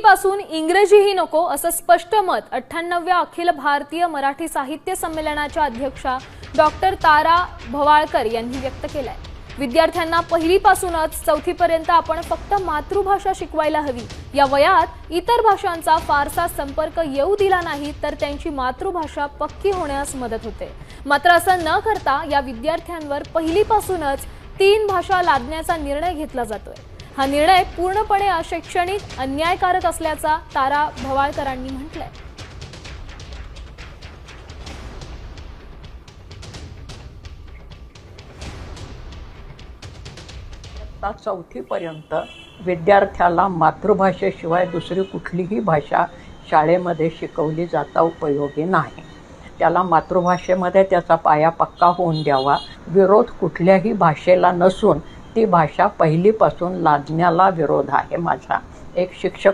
पहिलीपासून इंग्रजीही नको असं स्पष्ट मत 98व्या अखिल भारतीय मराठी साहित्य संमेलनाच्या अध्यक्षा डॉक्टर तारा भवाळकर यांनी व्यक्त केलंय। विद्यार्थ्यांना पहिलीपासूनच चौथीपर्यंत आपण फक्त मातृभाषा शिकवायला हवी। या वयात इतर भाषांचा फारसा संपर्क येऊ दिला नाही तर त्यांची मातृभाषा पक्की होण्यास मदत होते। मात्र असं न करता या विद्यार्थ्यांवर पहिलीपासूनच 3 भाषा लादण्याचा निर्णय घेतला जातोय। हा निर्णय पूर्णपणे अशैक्षणिक अन्यायकारक असल्याचा तारा भवाळकरांनी म्हटलंय। चौथीपर्यंत विद्यार्थ्याला मातृभाषेशिवाय दुसरी कुठलीही भाषा शाळेमध्ये शिकवली जाता उपयोगी नाही। त्याला मातृभाषेमध्ये त्याचा पाया पक्का होऊन द्यावा। विरोध कुठल्याही भाषेला नसून ती भाषा पहिलीपासून लादण्याला विरोध आहे माझा। एक शिक्षक